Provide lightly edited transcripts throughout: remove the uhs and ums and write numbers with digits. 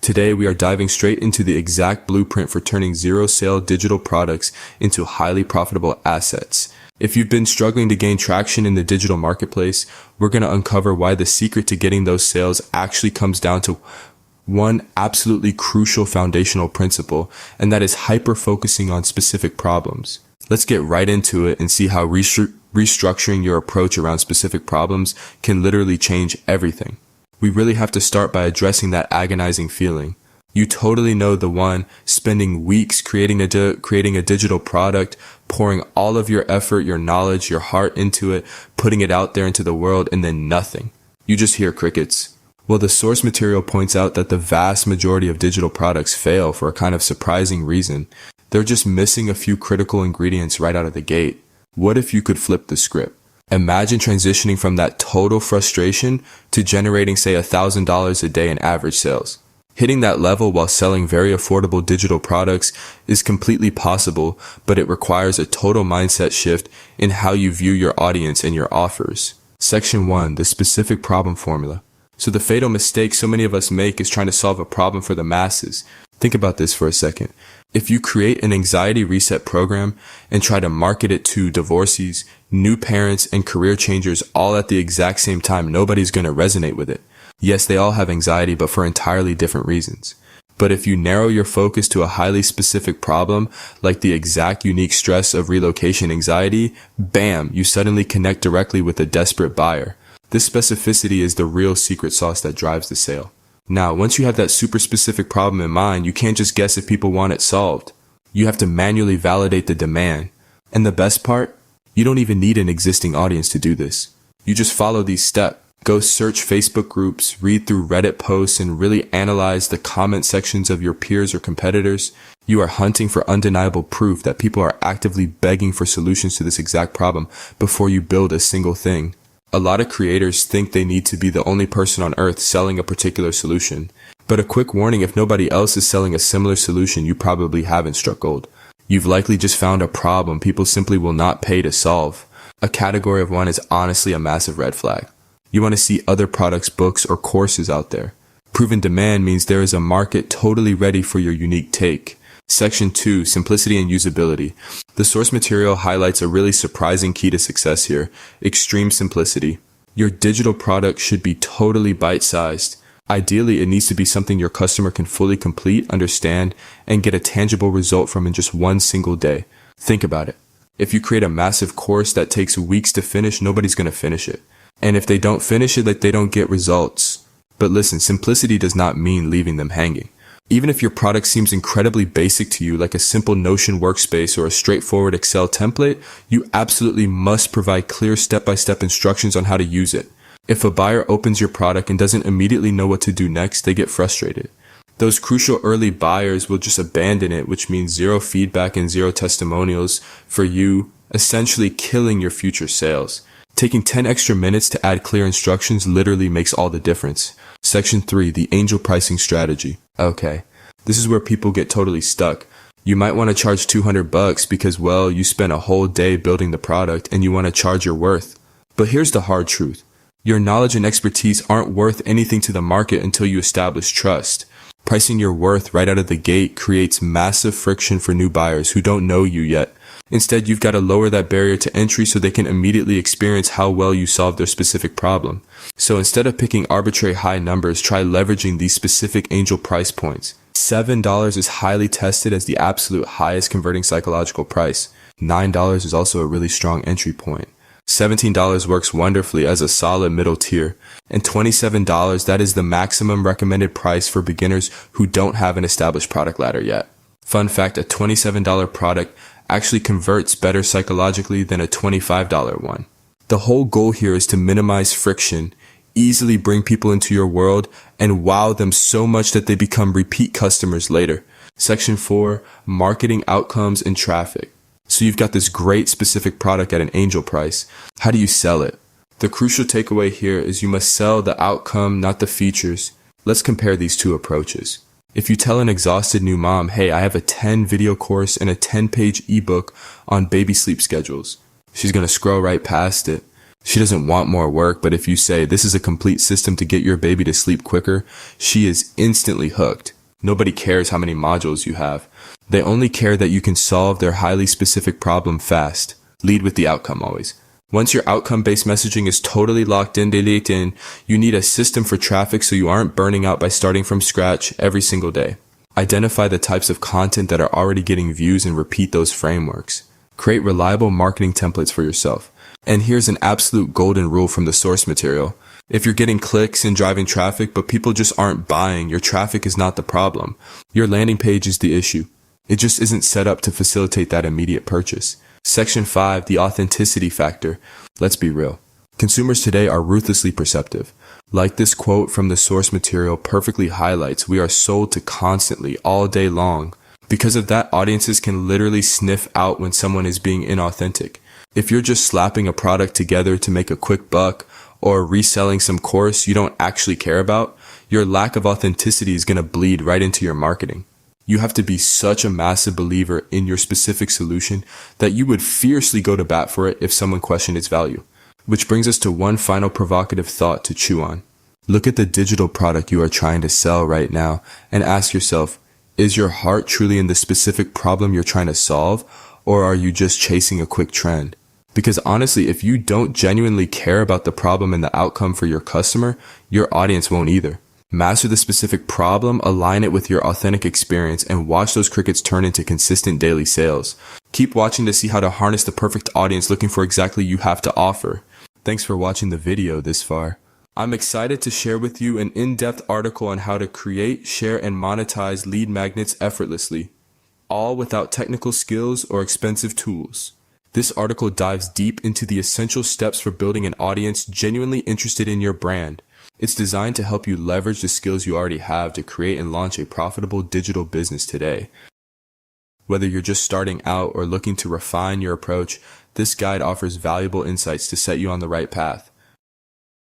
Today, we are diving straight into the exact blueprint for turning zero-sale digital products into highly profitable assets. If you've been struggling to gain traction in the digital marketplace, we're going to uncover why the secret to getting those sales actually comes down to one absolutely crucial foundational principle, and that is hyper-focusing on specific problems. Let's get right into it and see how restructuring your approach around specific problems can literally change everything. We really have to start by addressing that agonizing feeling. You totally know the one, spending weeks creating a digital product, pouring all of your effort, your knowledge, your heart into it, putting it out there into the world, and then nothing. You just hear crickets. Well, the source material points out that the vast majority of digital products fail for a kind of surprising reason. They're just missing a few critical ingredients right out of the gate. What if you could flip the script? Imagine transitioning from that total frustration to generating, say, $1,000 a day in average sales. Hitting that level while selling very affordable digital products is completely possible, but it requires a total mindset shift in how you view your audience and your offers. Section 1, the specific problem formula. So the fatal mistake so many of us make is trying to solve a problem for the masses. Think about this for a second. If you create an anxiety reset program and try to market it to divorcees, new parents, and career changers all at the exact same time, nobody's going to resonate with it. Yes, they all have anxiety, but for entirely different reasons. But if you narrow your focus to a highly specific problem, like the exact unique stress of relocation anxiety, bam, you suddenly connect directly with a desperate buyer. This specificity is the real secret sauce that drives the sale. Now, once you have that super specific problem in mind, you can't just guess if people want it solved. You have to manually validate the demand. And the best part? You don't even need an existing audience to do this. You just follow these steps. Go search Facebook groups, read through Reddit posts, and really analyze the comment sections of your peers or competitors. You are hunting for undeniable proof that people are actively begging for solutions to this exact problem before you build a single thing. A lot of creators think they need to be the only person on earth selling a particular solution. But a quick warning, if nobody else is selling a similar solution, you probably haven't struck gold. You've likely just found a problem people simply will not pay to solve. A category of one is honestly a massive red flag. You want to see other products, books, or courses out there. Proven demand means there is a market totally ready for your unique take. Section 2, simplicity and usability. The source material highlights a really surprising key to success here: extreme simplicity. Your digital product should be totally bite-sized. Ideally, it needs to be something your customer can fully complete, understand, and get a tangible result from in just one single day. Think about it. If you create a massive course that takes weeks to finish, nobody's going to finish it. And if they don't finish it, they don't get results. But listen, simplicity does not mean leaving them hanging. Even if your product seems incredibly basic to you, like a simple Notion workspace or a straightforward Excel template, you absolutely must provide clear step-by-step instructions on how to use it. If a buyer opens your product and doesn't immediately know what to do next, they get frustrated. Those crucial early buyers will just abandon it, which means zero feedback and zero testimonials for you, essentially killing your future sales. Taking 10 extra minutes to add clear instructions literally makes all the difference. Section 3, the angel pricing strategy. Okay, this is where people get totally stuck. You might want to charge $200 because, well, you spent a whole day building the product and you want to charge your worth. But here's the hard truth. Your knowledge and expertise aren't worth anything to the market until you establish trust. Pricing your worth right out of the gate creates massive friction for new buyers who don't know you yet. Instead, you've got to lower that barrier to entry so they can immediately experience how well you solved their specific problem. So instead of picking arbitrary high numbers, try leveraging these specific angel price points. $7 is highly tested as the absolute highest converting psychological price. $9 is also a really strong entry point. $17 works wonderfully as a solid middle tier. And $27, that is the maximum recommended price for beginners who don't have an established product ladder yet. Fun fact, a $27 product actually converts better psychologically than a $25 one. The whole goal here is to minimize friction, easily bring people into your world, and wow them so much that they become repeat customers later. Section 4, marketing outcomes and traffic. So you've got this great specific product at an angel price. How do you sell it? The crucial takeaway here is you must sell the outcome, not the features. Let's compare these two approaches. If you tell an exhausted new mom, hey, I have a 10 video course and a 10-page ebook on baby sleep schedules, she's going to scroll right past it. She doesn't want more work, but if you say, this is a complete system to get your baby to sleep quicker, she is instantly hooked. Nobody cares how many modules you have. They only care that you can solve their highly specific problem fast. Lead with the outcome always. Once your outcome-based messaging is totally locked in, you need a system for traffic so you aren't burning out by starting from scratch every single day. Identify the types of content that are already getting views and repeat those frameworks. Create reliable marketing templates for yourself. And here's an absolute golden rule from the source material. If you're getting clicks and driving traffic, but people just aren't buying, your traffic is not the problem. Your landing page is the issue. It just isn't set up to facilitate that immediate purchase. Section 5, the authenticity factor. Let's be real. Consumers today are ruthlessly perceptive. Like this quote from the source material perfectly highlights, we are sold to constantly, all day long. Because of that, audiences can literally sniff out when someone is being inauthentic. If you're just slapping a product together to make a quick buck or reselling some course you don't actually care about, your lack of authenticity is going to bleed right into your marketing. You have to be such a massive believer in your specific solution that you would fiercely go to bat for it if someone questioned its value. Which brings us to one final provocative thought to chew on. Look at the digital product you are trying to sell right now and ask yourself, is your heart truly in the specific problem you're trying to solve, or are you just chasing a quick trend? Because honestly, if you don't genuinely care about the problem and the outcome for your customer, your audience won't either. Master the specific problem, align it with your authentic experience, and watch those crickets turn into consistent daily sales. Keep watching to see how to harness the perfect audience looking for exactly you have to offer. Thanks for watching the video this far. I'm excited to share with you an in-depth article on how to create, share, and monetize lead magnets effortlessly, all without technical skills or expensive tools. This article dives deep into the essential steps for building an audience genuinely interested in your brand. It's designed to help you leverage the skills you already have to create and launch a profitable digital business today. Whether you're just starting out or looking to refine your approach, this guide offers valuable insights to set you on the right path.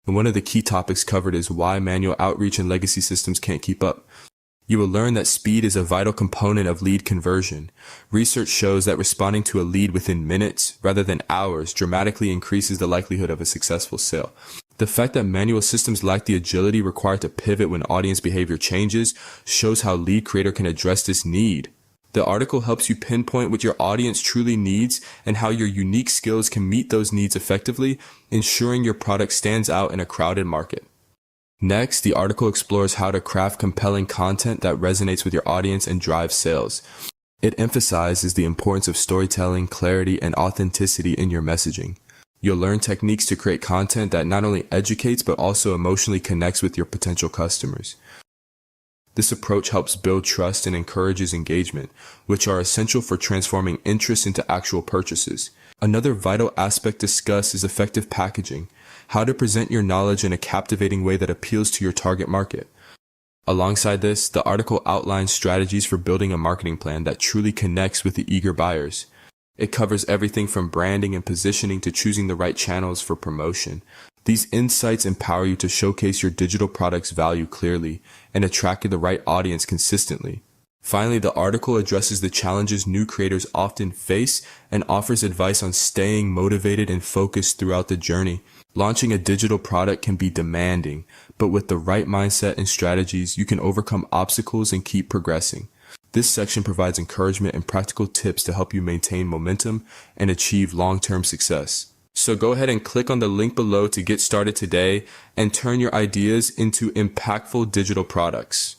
And one of the key topics covered is why manual outreach and legacy systems can't keep up. You will learn that speed is a vital component of lead conversion. Research shows that responding to a lead within minutes rather than hours dramatically increases the likelihood of a successful sale. The fact that manual systems lack the agility required to pivot when audience behavior changes shows how Lead Creator can address this need. The article helps you pinpoint what your audience truly needs and how your unique skills can meet those needs effectively, ensuring your product stands out in a crowded market. Next, the article explores how to craft compelling content that resonates with your audience and drives sales. It emphasizes the importance of storytelling, clarity, and authenticity in your messaging. You'll learn techniques to create content that not only educates but also emotionally connects with your potential customers. This approach helps build trust and encourages engagement, which are essential for transforming interest into actual purchases. Another vital aspect discussed is effective packaging, how to present your knowledge in a captivating way that appeals to your target market. Alongside this, the article outlines strategies for building a marketing plan that truly connects with the eager buyers. It covers everything from branding and positioning to choosing the right channels for promotion. These insights empower you to showcase your digital product's value clearly and attract the right audience consistently. Finally, the article addresses the challenges new creators often face and offers advice on staying motivated and focused throughout the journey. Launching a digital product can be demanding, but with the right mindset and strategies, you can overcome obstacles and keep progressing. This section provides encouragement and practical tips to help you maintain momentum and achieve long-term success. So go ahead and click on the link below to get started today and turn your ideas into impactful digital products.